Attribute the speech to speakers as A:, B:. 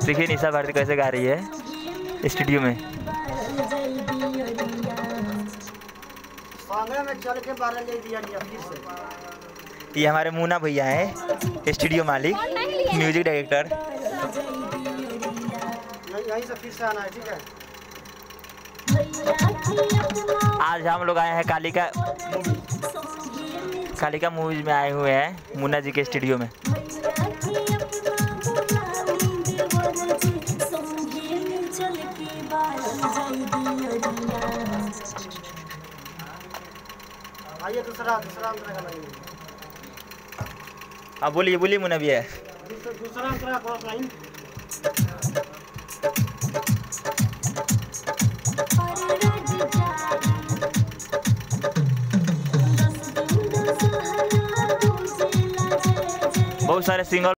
A: देखिए निशा भारती कैसे गा रही है स्टूडियो में।
B: में चल के 12 ले दिया फिर से।
A: ये हमारे मुन्ना भैया हैं, स्टूडियो मालिक, म्यूजिक डायरेक्टर।
B: यहीं से फिर से आना है, ठीक है।
A: आज हम लोग आए हैं कालिका मूवीज में आए हुए हैं मुन्ना जी के स्टूडियो में।
B: आइए दूसरा अंतरा गाना।
A: हाँ बोलिए बोलिए मुन्ना भैया।
B: दूसरा अंतरा क्रॉस लाइन।
A: बहुत सारे सिंगर